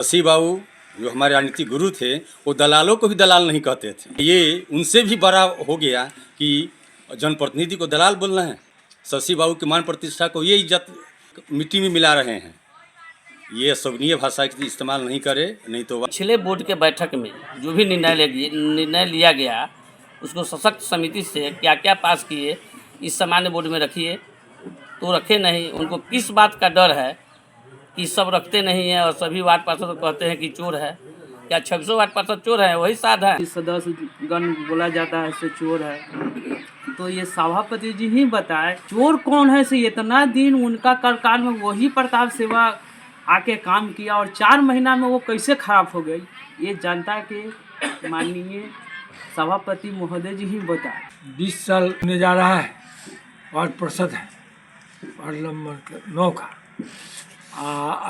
शशि बाबू जो हमारे राजनीतिक गुरु थे वो दलालों को भी दलाल नहीं कहते थे। ये उनसे भी बड़ा हो गया कि जनप्रतिनिधि को दलाल बोलना है। शशि बाबू की मान प्रतिष्ठा को ये इज्जत मिट्टी में मिला रहे हैं। ये अशोभनीय भाषा की इस्तेमाल नहीं करे, नहीं तो पिछले बोर्ड के बैठक में जो भी निर्णय लिया गया उसको सशक्त समिति से क्या क्या पास किए इस सामान्य बोर्ड में रखिए तो रखे नहीं। उनको किस बात का डर है कि सब रखते नहीं हैं और सभी वार्ड पार्षद कहते हैं कि चोर है। क्या 600 वार्ड पार्षद चोर है? वही साध है। सदस्य गण बोला जाता है से चोर है, तो ये सभापति जी ही बताए चोर कौन है। से इतना दिन उनका कार्यकाल में वही प्रताप सेवा आके काम किया और 4 महीना में वो कैसे खराब हो गई, ये जनता के माननीय सभापति महोदय जी ही बताए। 20 साल होने जा रहा है, वार्ड पार्षद है, वार्ड नंबर 9 का।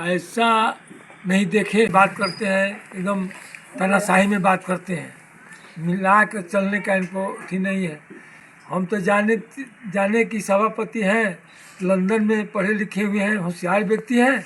ऐसा नहीं देखे बात करते हैं, एकदम तानाशाही में बात करते हैं। मिला कर चलने का इनको अथी नहीं है। हम तो जाने की सभापति हैं, लंदन में पढ़े लिखे हुए हैं, होशियार व्यक्ति हैं,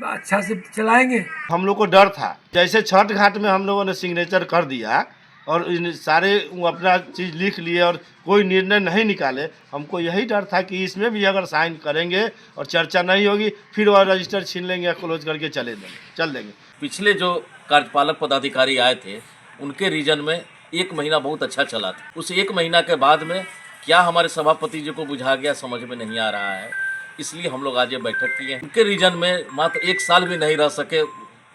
अच्छा से चलाएंगे। हम लोग को डर था, जैसे छठ घाट में हम लोगों ने सिग्नेचर कर दिया और इन सारे अपना चीज़ लिख लिए और कोई निर्णय नहीं निकाले। हमको यही डर था कि इसमें भी अगर साइन करेंगे और चर्चा नहीं होगी फिर वह रजिस्टर छीन लेंगे या क्लोज करके चल देंगे। पिछले जो कार्यपालक पदाधिकारी आए थे उनके रीजन में 1 महीना बहुत अच्छा चला था। उस 1 महीना के बाद में क्या हमारे सभापति जी को बुझा गया समझ में नहीं आ रहा है, इसलिए हम लोग आज ये बैठक किए हैं। उनके रीजन में मात्र 1 साल भी नहीं रह सके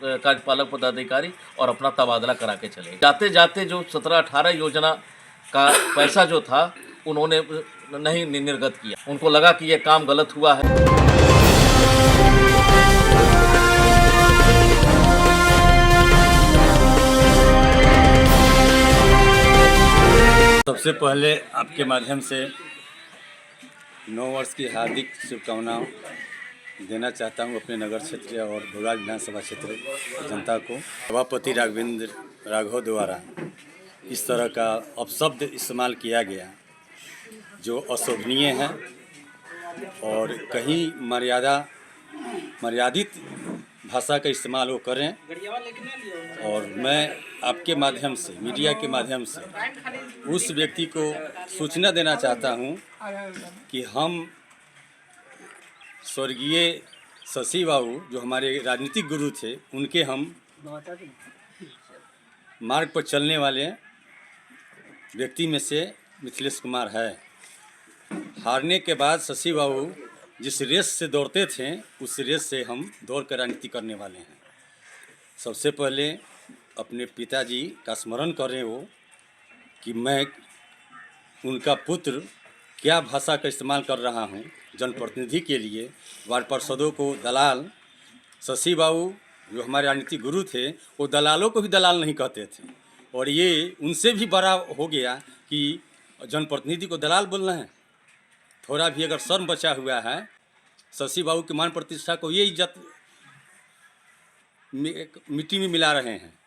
कार्यपालक पदाधिकारी और अपना तबादला करा के चले। जाते जाते जो 17-18 योजना का पैसा जो था उन्होंने नहीं निर्गत किया। उनको लगा कि ये काम गलत हुआ है। सबसे पहले आपके माध्यम से 9 वर्ष की हार्दिक शुभकामनाएं देना चाहता हूं अपने नगर क्षेत्र और भोगाल विधानसभा क्षेत्र जनता को। सभापति राघवेंद्र राघव द्वारा इस तरह का अपशब्द इस्तेमाल किया गया जो अशोभनीय है और कहीं मर्यादित भाषा का इस्तेमाल वो करें। और मैं आपके माध्यम से, मीडिया के माध्यम से उस व्यक्ति को सूचना देना चाहता हूं कि हम स्वर्गीय शशि बाबू जो हमारे राजनीतिक गुरु थे उनके हम मार्ग पर चलने वाले व्यक्ति में से मिथिलेश कुमार है। हारने के बाद शशि बाबू जिस रेस से दौड़ते थे उस रेस से हम दौड़ कर राजनीति करने वाले हैं। सबसे पहले अपने पिताजी का स्मरण करें वो कि मैं उनका पुत्र क्या भाषा का इस्तेमाल कर रहा हूँ जनप्रतिनिधि के लिए। वार्ड पार्षदों को दलाल, शशि बाबू जो हमारे राजनीतिक गुरु थे वो दलालों को भी दलाल नहीं कहते थे और ये उनसे भी बड़ा हो गया कि जनप्रतिनिधि को दलाल बोलना है। थोड़ा भी अगर शर्म बचा हुआ है, शशि बाबू की मान प्रतिष्ठा को ये इज्जत मिट्टी में मिला रहे हैं।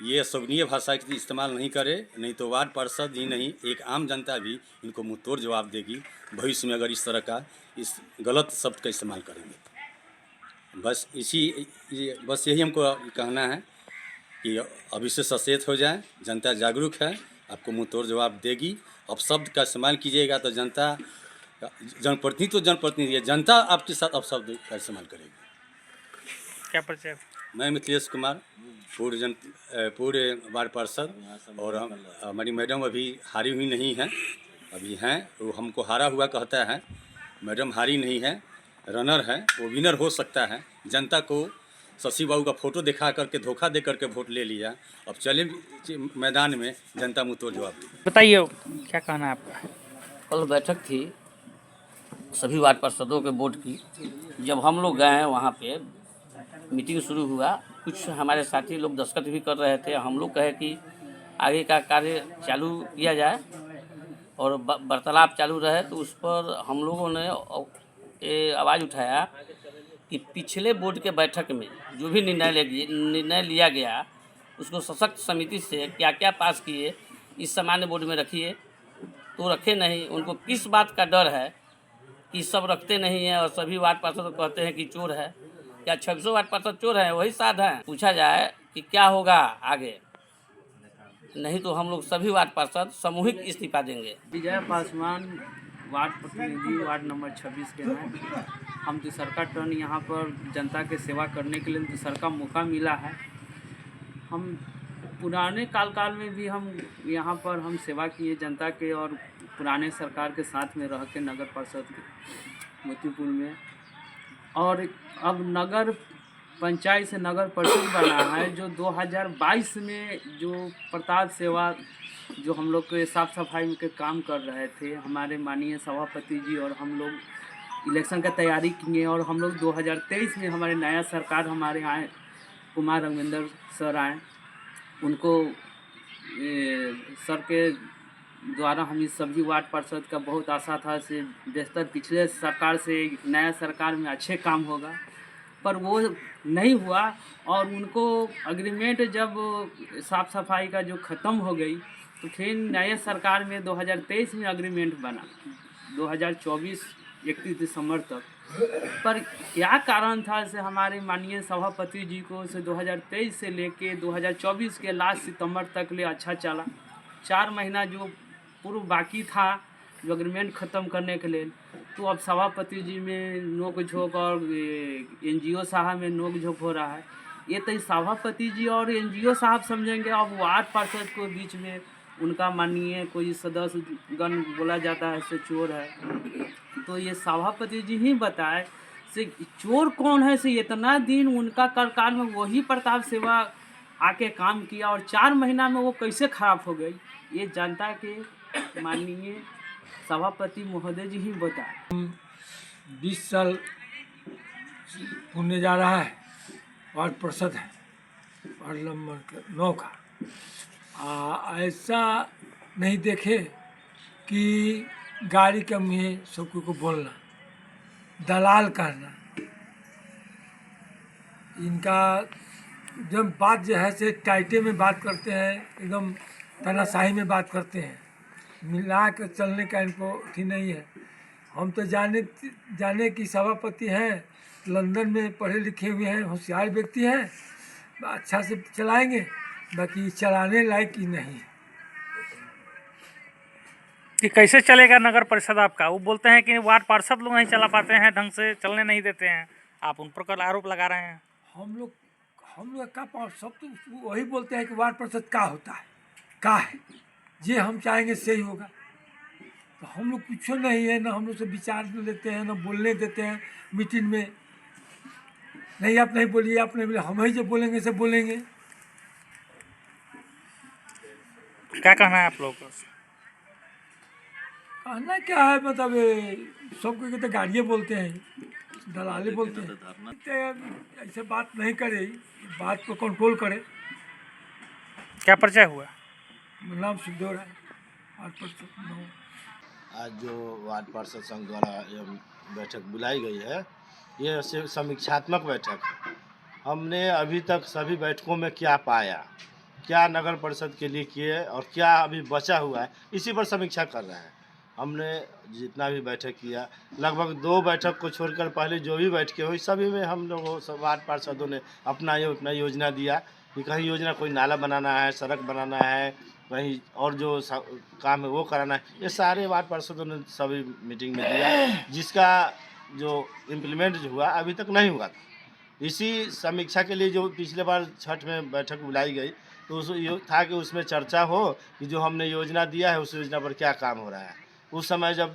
ये अशोभनीय भाषा की इस्तेमाल नहीं करे, नहीं तो वार्ड पार्षद ही नहीं एक आम जनता भी इनको मुँह तोड़ जवाब देगी भविष्य में अगर इस तरह का इस गलत शब्द का इस्तेमाल करेंगे। बस यही हमको कहना है कि अभी से सचेत हो जाए। जनता जागरूक है, आपको मुँह तोड़ जवाब देगी। अब शब्द का इस्तेमाल कीजिएगा तो जनता, जनप्रतिनिधि तो जनप्रतिनिधि है, जनता आपके साथ अब शब्द का इस्तेमाल करेगी। क्या परिचय? मैं मिथिलेश कुमार, पूर्व वार्ड पार्षद, और हमारी मैडम अभी हारी हुई नहीं है, अभी हैं। वो हमको हारा हुआ कहता है, मैडम हारी नहीं है, रनर है, वो विनर हो सकता है। जनता को शशि बाबू का फोटो दिखा करके धोखा दे करके वोट ले लिया। अब चले मैदान में, जनता मुँह तोड़ जवाब देगी। बताइए क्या कहना है आपका? कल बैठक थी सभी वार्ड पार्षदों के बोर्ड की। जब हम लोग गए हैं वहाँ पे मीटिंग शुरू हुआ, कुछ हमारे साथी लोग दस्तखत भी कर रहे थे। हम लोग कहे कि आगे का कार्य चालू किया जाए और वार्तालाप चालू रहे, तो उस पर हम लोगों ने ये आवाज़ उठाया कि पिछले बोर्ड के बैठक में जो भी निर्णय लिया गया उसको सशक्त समिति से क्या क्या पास किए इस सामान्य बोर्ड में रखिए तो रखे नहीं। उनको किस बात का डर है कि सब रखते नहीं हैं और सभी वार्ड पार्षद कहते हैं कि चोर है। क्या 26 वार्ड पार्षद चोर हैं? वही साध हैं? पूछा जाए कि क्या होगा आगे, नहीं तो हम लोग सभी वार्ड पार्षद सामूहिक इस्तीफा देंगे। विजय पासवान वार्ड प्रतिनिधि वार्ड नंबर 26 के हैं। हम दूसरा टर्न यहाँ पर जनता के सेवा करने के लिए दूसरा मौका मिला है। हम पुराने काल में भी हम यहाँ पर हम सेवा किए जनता के, और पुराने सरकार के साथ में रह के नगर परिषद के मोतीपुर में, और अब नगर पंचायत से नगर परिषद बना है। जो 2022 में जो प्रताप सेवा जो हम लोग के साफ़ सफाई के काम कर रहे थे, हमारे माननीय सभापति जी और हम लोग इलेक्शन का तैयारी किए, और हम लोग 2023 में हमारे नया सरकार हमारे आए, कुमार रघुवेंद्र सर आए, उनको सर के द्वारा हम इस सभी वार्ड पार्षद का बहुत आशा था से बेहतर पिछले सरकार से नया सरकार में अच्छे काम होगा, पर वो नहीं हुआ। और उनको एग्रीमेंट जब साफ़ सफाई का जो ख़त्म हो गई, तो फिर नए सरकार में 2023 में एग्रीमेंट बना 2024 31 दिसंबर तक। पर क्या कारण था से हमारे माननीय सभापति जी को से 2023 से लेके 2024 के लास्ट सितंबर तक ले अच्छा चला। 4 महीना जो पूर्व बाकी था जो एग्रीमेंट ख़त्म करने के लिए, तो अब सभापति जी में नोक झोंक और एनजीओ साहब में नोक झोंक हो रहा है। ये तो सभापति जी और एनजीओ साहब समझेंगे, अब वार्ड पार्षद को बीच में उनका माननीय कोई सदस्य गण बोला जाता है से चोर है। तो ये सभापति जी ही बताए से चोर कौन है से इतना दिन उनका कार्यकाल में वही प्रताप सेवा आके काम किया, और 4 महीना में वो कैसे खराब हो गई, ये जनता के माननीय सभापति महोदय जी ही बताए। 20 साल होने जा रहा है, वार्ड पार्षद है, वार्ड नंबर 9 का। ऐसा नहीं देखे कि गाड़ी के मुँह सबको को बोलना, दलाल करना। इनका जब बात जो है से टाइटे में बात करते हैं, एकदम तानाशाही में बात करते हैं, मिला कर चलने का इनको अथी नहीं है। हम तो जाने की सभापति हैं, लंदन में पढ़े लिखे हुए हैं, होशियार व्यक्ति हैं, अच्छा से चलाएंगे, बाकी चलाने लायक ही नहीं है। कि कैसे चलेगा नगर परिषद आपका? वो बोलते हैं कि वार्ड पार्षद लोग नहीं चला पाते हैं, ढंग से चलने नहीं देते हैं। आप उन पर कल आरोप लगा रहे हैं। हम लोग का सब तो वही बोलते हैं कि वार्ड पार्षद का होता है, का है, ये हम चाहेंगे सही होगा। तो हम लोग कुछ नहीं है, ना हम लोग से विचार लेते हैं, ना बोलने देते हैं मीटिंग में। नहीं आप नहीं बोलिए, आप नहीं बोलिए, हम ही जो बोलेंगे सब बोलेंगे। क्या कहना है आप लोगों को? कहना क्या है, मतलब सबको तो गाड़ियाँ बोलते हैं, दलाले बोलते हैं। ऐसे बात नहीं करे, बात को कंट्रोल करे। क्या परिचय हुआ? मेरा नाम सुखदेव है, वार्ड पार्षद। आज जो वार्ड पार्षद संघ द्वारा यह बैठक बुलाई गई है, यह सिर्फ समीक्षात्मक बैठक है। हमने अभी तक सभी बैठकों में क्या पाया, क्या नगर परिषद के लिए किए और क्या अभी बचा हुआ है, इसी पर समीक्षा कर रहे हैं। हमने जितना भी बैठक किया, लगभग 2 बैठक को छोड़कर पहले जो भी बैठकें हुई, सभी में हम लोगों वार्ड पार्षदों ने अपना योजना दिया कि कहीं योजना कोई नाला बनाना है, सड़क बनाना है, कहीं और जो काम है वो कराना है। ये सारे वार्ड पार्षदों ने सभी मीटिंग में दिया, जिसका जो इम्प्लीमेंट जो हुआ अभी तक नहीं हुआ था। इसी समीक्षा के लिए जो पिछले बार छठ में बैठक बुलाई गई, तो उस था कि उसमें चर्चा हो कि जो हमने योजना दिया है उस योजना पर क्या काम हो रहा है। उस समय जब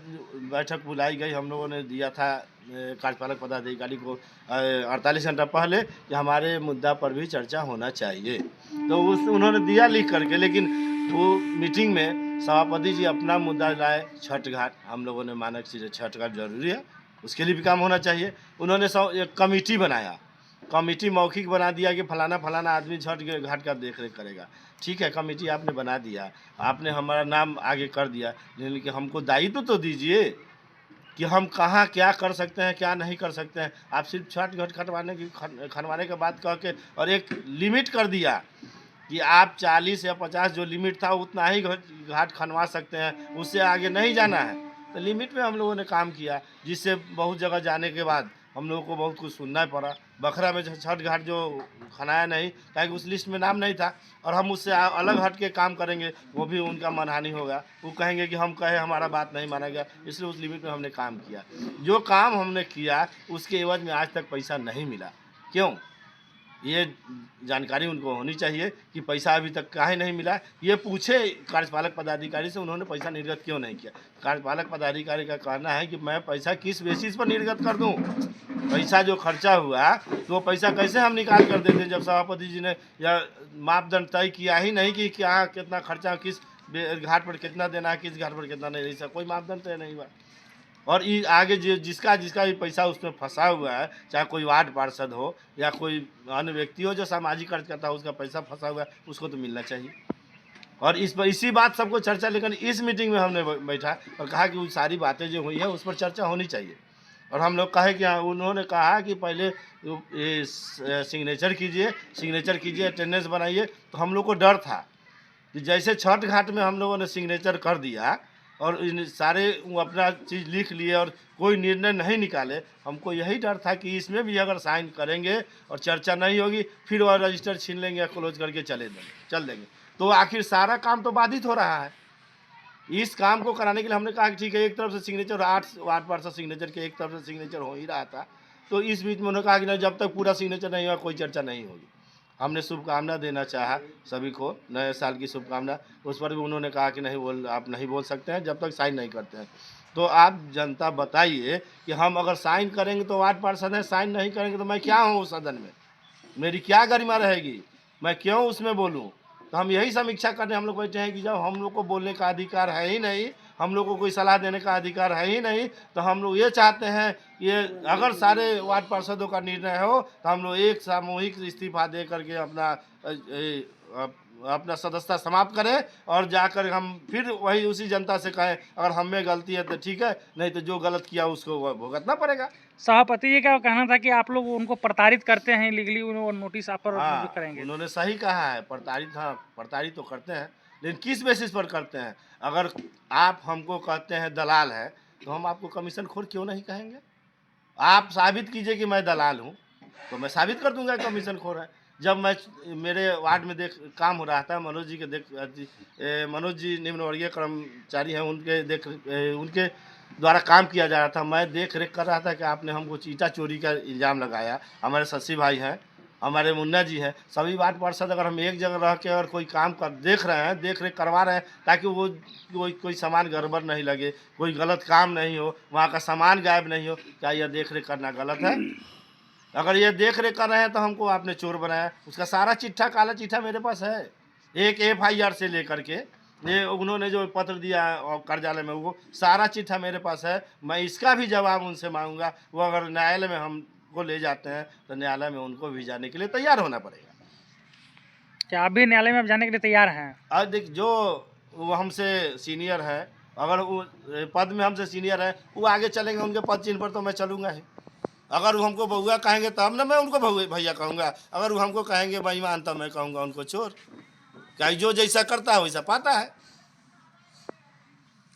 बैठक बुलाई गई, हम लोगों ने दिया था कार्यपालक पदाधिकारी को 48 घंटा पहले कि हमारे मुद्दा पर भी चर्चा होना चाहिए। तो उन्होंने दिया लिख करके, लेकिन वो मीटिंग में सभापति जी अपना मुद्दा लाए, छठ घाट। हम लोगों ने माना कि छठ घाट जरूरी है, उसके लिए भी काम होना चाहिए। उन्होंने एक कमेटी बनाया, कमेटी मौखिक बना दिया कि फलाना फलाना आदमी छठ घाट का देख रेख करेगा। ठीक है, कमेटी आपने बना दिया, आपने हमारा नाम आगे कर दिया, लेकिन हमको दायित्व तो दीजिए कि हम कहाँ क्या कर सकते हैं, क्या नहीं कर सकते हैं। आप सिर्फ छठ घाट खनवाने के बात कह के और एक लिमिट कर दिया कि आप 40 या 50 जो लिमिट था उतना ही घाट खनवा सकते हैं, उससे आगे नहीं जाना है। तो लिमिट में हम लोगों ने काम किया, जिससे बहुत जगह जाने के बाद हम लोगों को बहुत कुछ सुनना पड़ा। बखरा में छठ घाट जो खनाया नहीं, ताकि उस लिस्ट में नाम नहीं था, और हम उससे अलग हट के काम करेंगे, वो भी उनका मनहानि होगा। वो कहेंगे कि हम कहे हमारा बात नहीं माना गया, इसलिए उस लिमिट में हमने काम किया। जो काम हमने किया उसके एवज में आज तक पैसा नहीं मिला। क्यों? ये जानकारी उनको होनी चाहिए कि पैसा अभी तक काहे नहीं मिला। ये पूछे कार्यपालक पदाधिकारी से, उन्होंने पैसा निर्गत क्यों नहीं किया। कार्यपालक पदाधिकारी का कहना है कि मैं पैसा किस बेसिस पर निर्गत कर दूं। पैसा जो खर्चा हुआ तो वो पैसा कैसे हम निकाल कर देते, जब सभापति जी ने यह मापदंड तय किया ही नहीं कि क्या कितना खर्चा, किस घाट पर कितना देना है, किस घाट पर कितना नहीं, ऐसा कोई मापदंड तय नहीं हुआ। और ये आगे जो जिसका भी पैसा उसमें फंसा हुआ है, चाहे कोई वार्ड पार्षद हो या कोई अन्य व्यक्ति हो जो सामाजिक कार्य करता है, उसका पैसा फंसा हुआ है, उसको तो मिलना चाहिए। और इस पर इसी बात सबको चर्चा, लेकिन इस मीटिंग में हमने बैठा और कहा कि वो सारी बातें जो हुई है उस पर चर्चा होनी चाहिए। और हम लोग कहे कि उन्होंने कहा कि पहले सिग्नेचर कीजिए, अटेंडेंस बनाइए। तो हम लोग को डर था कि जैसे छठ घाट में हम लोगों ने सिग्नेचर कर दिया और इन सारे वो अपना चीज़ लिख लिए और कोई निर्णय नहीं निकाले, हमको यही डर था कि इसमें भी अगर साइन करेंगे और चर्चा नहीं होगी, फिर वह रजिस्टर छीन लेंगे या क्लोज करके चल देंगे, तो आखिर सारा काम तो बाधित हो रहा है। इस काम को कराने के लिए हमने कहा कि ठीक है, एक तरफ से सिग्नेचर 8 वार्ड पार्षद सिग्नेचर के एक तरफ से सिग्नेचर हो ही रहा था, तो इस बीच में उन्होंने कहा कि नहीं, जब तक पूरा सिग्नेचर नहीं हुआ कोई चर्चा नहीं होगी। हमने शुभकामना देना चाहा सभी को, नए साल की शुभकामना। उस पर भी उन्होंने कहा कि नहीं, आप नहीं बोल सकते हैं जब तक साइन नहीं करते हैं। तो आप जनता बताइए कि हम अगर साइन करेंगे तो वार्ड पार्षद हैं, साइन नहीं करेंगे तो मैं क्या हूँ उस सदन में, मेरी क्या गरिमा रहेगी, मैं क्यों उसमें बोलूँ। तो हम यही समीक्षा करने हम लोग बैठे हैं कि जब हम लोग को बोलने का अधिकार है ही नहीं, हम लोग को कोई सलाह देने का अधिकार है ही नहीं, तो हम लोग ये चाहते हैं कि ये अगर सारे वार्ड पार्षदों का निर्णय हो तो हम लोग एक सामूहिक इस्तीफा दे करके अपना सदस्यता समाप्त करें और जाकर हम फिर वही उसी जनता से कहें अगर हम में गलती है तो ठीक है, नहीं तो जो गलत किया उसको भुगतना पड़ेगा। सभापति जी का कहना था कि आप लोग उनको प्रताड़ित करते हैं लीगली, नोटिस आप पर हाँ, करेंगे। उन्होंने सही कहा है, प्रताड़ित तो करते हैं, लेकिन किस बेसिस पर करते हैं। अगर आप हमको कहते हैं दलाल है तो हम आपको कमीशन खोर क्यों नहीं कहेंगे। आप साबित कीजिए कि मैं दलाल हूँ तो मैं साबित कर दूंगा कमीशन खोर है। जब मैं मेरे वार्ड में काम हो रहा था, मनोज जी निम्नवर्गीय कर्मचारी हैं, उनके द्वारा काम किया जा रहा था, मैं देख रेख कर रहा था कि आपने हमको ईंटा चोरी का इल्ज़ाम लगाया। हमारे शशि भाई हैं, हमारे मुन्ना जी हैं, सभी वार्ड पार्षद अगर हम एक जगह रह के अगर कोई काम देख रहे हैं, देख रेख करवा रहे हैं, ताकि वो कोई सामान गड़बड़ नहीं लगे, कोई गलत काम नहीं हो, वहाँ का सामान गायब नहीं हो, क्या यह देख रेख करना गलत है? अगर ये देख रेख कर रहे हैं तो हमको आपने चोर बनाया। उसका सारा चिट्ठा, काला चिट्ठा मेरे पास है, एक FIR से लेकर के ये उन्होंने जो पत्र दिया और कार्यालय में, वो सारा चिट्ठा मेरे पास है। मैं इसका भी जवाब उनसे मांगूंगा। वो अगर न्यायालय में हमको ले जाते हैं तो न्यायालय में उनको भी जाने के लिए तैयार होना पड़ेगा। क्या आप भी न्यायालय में अब जाने के लिए तैयार हैं? और देख, जो वो हमसे सीनियर है, अगर वो पद में हमसे सीनियर है, वो आगे चलेंगे उनके पद चिन्ह पर तो मैं चलूँगा ही। अगर वो हमको बहुआ कहेंगे तब ना मैं उनको भैया कहूँगा, अगर वो हमको कहेंगे बेईमान तब मैं कहूँगा उनको चोर। क्या जो जैसा करता है वैसा पाता है।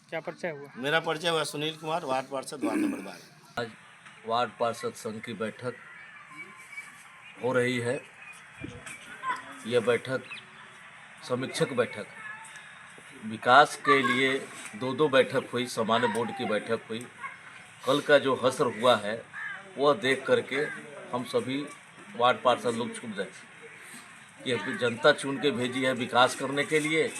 क्या परिचय हुआ? मेरा परिचय हुआ सुनील कुमार, वार्ड पार्षद, वार्ड नंबर 12। आज वार्ड पार्षद संघ की बैठक हो रही है। यह बैठक समीक्षक बैठक है। विकास के लिए दो बैठक हुई, सामान्य बोर्ड की बैठक हुई। कल का जो हश्र हुआ है वह देख करके हम सभी वार्ड पार्षद लोग चुप गए कि जनता चुन के भेजी है विकास करने के लिए,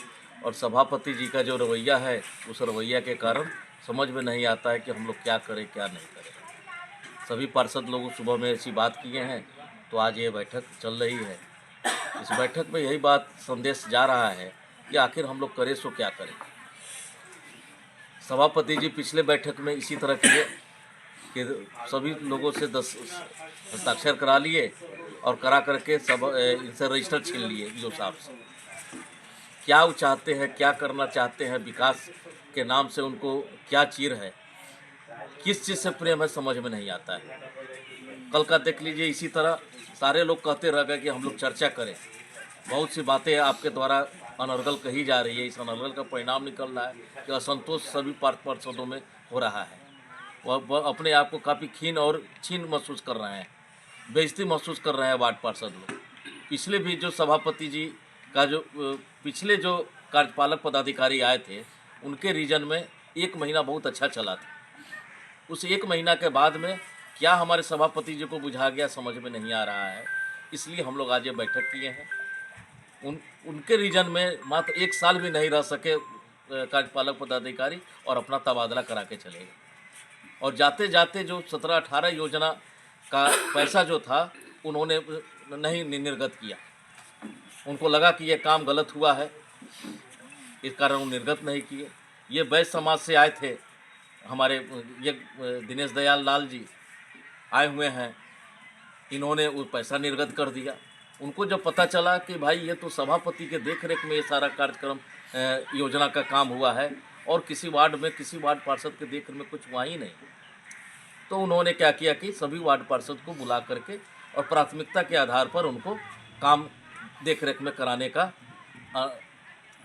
और सभापति जी का जो रवैया है उस रवैया के कारण समझ में नहीं आता है कि हम लोग क्या करें क्या नहीं करें। सभी पार्षद लोग सुबह में ऐसी बात किए हैं, तो आज ये बैठक चल रही है। इस बैठक में यही बात संदेश जा रहा है कि आखिर हम लोग करें सो क्या करें। सभापति जी पिछले बैठक में इसी तरह किए कि सभी लोगों से 10 हस्ताक्षर करा लिए और करा करके सब इनसे रजिस्टर छीन लिए। जो साहब से क्या वो चाहते हैं, क्या करना चाहते हैं, विकास के नाम से उनको क्या चीर है, किस चीज़ से प्रेम है, समझ में नहीं आता है। कल का देख लीजिए, इसी तरह सारे लोग कहते रह गए कि हम लोग चर्चा करें। बहुत सी बातें आपके द्वारा अनर्गल कही जा रही है। इस अनर्गल का परिणाम निकल रहा है कि असंतोष सभी पार्षदों में हो रहा है। वह अपने आप को काफ़ी खीन और छीन महसूस कर रहे हैं, बेइज्जती महसूस कर रहे हैं वार्ड पार्षद लोग। पिछले भी जो सभापति जी का जो पिछले जो कार्यपालक पदाधिकारी आए थे, उनके रीजन में 1 महीना बहुत अच्छा चला था। उस 1 महीना के बाद में क्या हमारे सभापति जी को बुझा गया समझ में नहीं आ रहा है, इसलिए हम लोग आज ये बैठक किए हैं। उनके रीजन में मात्र 1 साल भी नहीं रह सके कार्यपालक पदाधिकारी और अपना तबादला करा के चले गए। और जाते जाते जो 17-18 योजना का पैसा जो था उन्होंने नहीं निर्गत किया। उनको लगा कि ये काम गलत हुआ है, इस कारण वो निर्गत नहीं किए। ये वैश्य समाज से आए थे, हमारे ये दिनेश दयाल लाल जी आए हुए हैं, इन्होंने वो पैसा निर्गत कर दिया। उनको जब पता चला कि भाई ये तो सभापति के देखरेख में ये सारा कार्यक्रम योजना का काम हुआ है और किसी वार्ड पार्षद के देखरेख में कुछ हुआ ही नहीं, तो उन्होंने क्या किया कि सभी वार्ड पार्षद को बुला करके और प्राथमिकता के आधार पर उनको काम देखरेख में कराने का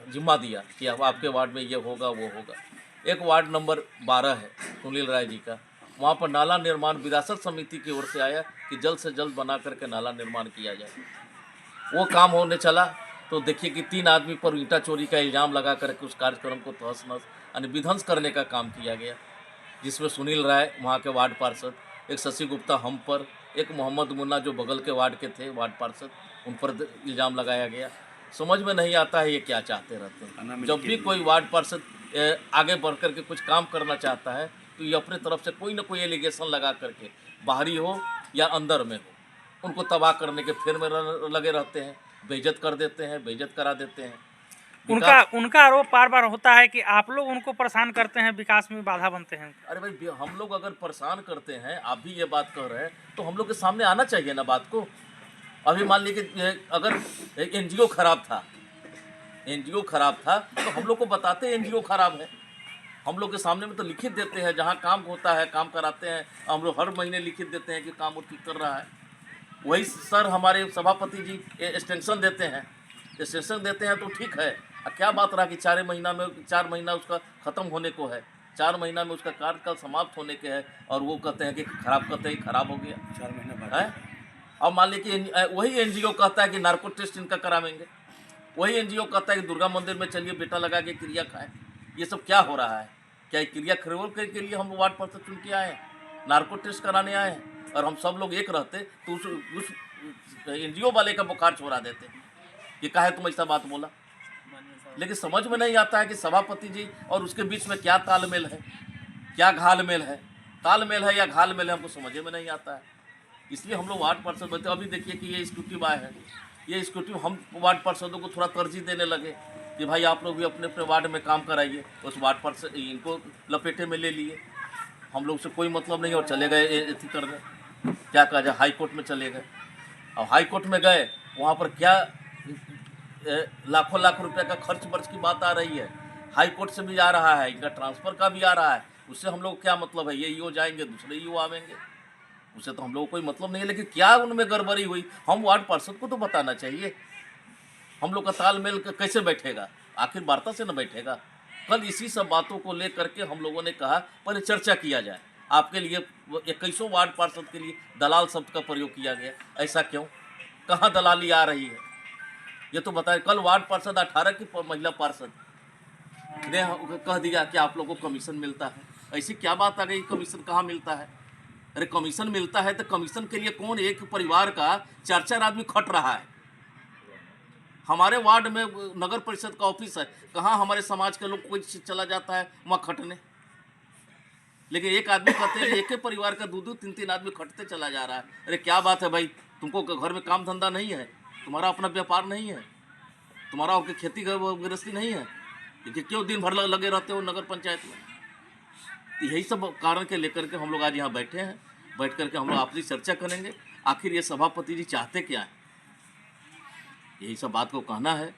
जिम्मा दिया कि अब आपके वार्ड में ये होगा वो होगा। एक वार्ड नंबर 12 है सुनील राय जी का, वहाँ पर नाला निर्माण विरासत समिति की ओर से आया कि जल्द से जल्द बना करके नाला निर्माण किया जाए। वो काम होने चला तो देखिए कि 3 आदमी पर ईंटा चोरी का इल्ज़ाम लगा करके उस कार्यक्रम को तहस नहस यानी विध्वंस करने का काम किया गया, जिसमें सुनील राय वहाँ के वार्ड पार्षद, एक शशि गुप्ता हम पर, एक मोहम्मद मुन्ना जो बगल के वार्ड के थे वार्ड पार्षद, उन पर इल्ज़ाम लगाया गया। समझ में नहीं आता है ये क्या चाहते रहते हैं। जब भी कोई वार्ड पार्षद आगे बढ़ करके कुछ काम करना चाहता है तो ये अपने तरफ से कोई ना कोई एलिगेशन लगा करके, बाहरी हो या अंदर में हो, उनको तबाह करने के फेर में लगे रहते हैं, बेइज्जत कर देते हैं, बेइज्जत करा देते हैं। उनका आरोप बार बार होता है कि आप लोग उनको परेशान करते हैं, विकास में बाधा बनते हैं। अरे भाई, हम लोग अगर परेशान करते हैं, आप भी ये बात कह रहे हैं, तो हम लोग के सामने आना चाहिए ना बात को। अभी मान लीजिए अगर एनजीओ खराब था तो हम लोग को बताते हैं एनजीओ खराब है, हम लोग के सामने में तो लिखित देते हैं, जहाँ काम होता है काम कराते हैं, हम लोग हर महीने लिखित देते हैं कि काम वो ठीक कर रहा है। वही सर हमारे सभापति जी एक्सटेंशन देते हैं तो ठीक है। क्या बात रहा कि 4 महीना उसका ख़त्म होने को है, 4 महीना में उसका कार्यकाल समाप्त होने के है और वो कहते हैं कि खराब हो गया 4 महीना है। अब मान लीजिए वही एनजीओ कहता है कि नार्को टेस्ट इनका करावेंगे, वही एनजीओ कहता है कि दुर्गा मंदिर में चलिए बेटा लगा के क्रिया खाएं। ये सब क्या हो रहा है? क्या क्रिया खरीद के लिए हम वार्ड पार्षद चुन के आए हैं, नार्को टेस्ट कराने आए हैं? और हम सब लोग एक रहते तो उस एनजीओ वाले का बुखार छोड़ा देते कि काहे तुम ऐसा बात बोला। लेकिन समझ में नहीं आता है कि सभापति जी और उसके बीच में क्या तालमेल है, क्या घालमेल है, या घालमेल है, हमको समझ में नहीं आता है। इसलिए हम लोग वार्ड पार्षद बनते। अभी देखिए कि ये एग्जीक्यूटिव आए हैं, ये एग्जीक्यूटिव हम वार्ड पार्षदों को थोड़ा तरजीह देने लगे कि भाई आप लोग भी अपने अपने वार्ड में काम कराइए। उस वार्ड पार्षद इनको लपेटे में ले लिए, हम लोग से कोई मतलब नहीं और चले गए एथी करने, क्या कहा जाए, हाई कोर्ट में चले गए। और हाई कोर्ट में गए, वहाँ पर क्या लाखों लाख रुपए का खर्च वर्च की बात आ रही है, हाई कोर्ट से भी आ रहा है, इनका ट्रांसफ़र का भी आ रहा है। उससे हम लोग क्या मतलब है, ये ईओ जाएंगे दूसरे ईओ आवेंगे, उससे तो हम लोग को कोई मतलब नहीं है। लेकिन क्या उनमें गड़बड़ी हुई, हम वार्ड पार्षद को तो बताना चाहिए। हम लोग का तालमेल कैसे बैठेगा, आखिर वार्ता से न बैठेगा। कल इसी सब बातों को लेकर के हम लोगों ने कहा पहले चर्चा किया जाए। आपके लिए 21 वार्ड पार्षद के लिए दलाल शब्द का प्रयोग किया गया, ऐसा क्यों? कहाँ दलाली आ रही है ये तो बताएं। कल वार्ड पार्षद 18 की महिला पार्षद ने कह दिया कि आप लोगों को कमीशन मिलता है। ऐसी क्या बात आ गई, कमीशन कहाँ मिलता है? अरे कमीशन मिलता है तो कमीशन के लिए कौन एक परिवार का 4-4 आदमी खट रहा है? हमारे वार्ड में नगर परिषद का ऑफिस है, कहाँ हमारे समाज के लोग कोई चला जाता है वहाँ खटने? लेकिन एक आदमी कहते हैं एक ही परिवार का 2-2, 3-3 आदमी खटते चला जा रहा है। अरे क्या बात है भाई, तुमको घर में काम धंधा नहीं है, तुम्हारा अपना व्यापार नहीं है, तुम्हारा खेती गृहस्थी नहीं है, क्यों दिन भर लगे रहते हो नगर पंचायत में? यही सब कारण के लेकर के हम लोग आज यहाँ बैठे हैं। बैठ करके हम लोग आपसी चर्चा करेंगे, आखिर ये सभापति जी चाहते क्या है, यही सब बात को कहना है।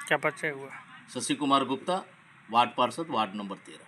क्या परिचय हुआ? शशि कुमार गुप्ता, वार्ड पार्षद, वार्ड नंबर 13।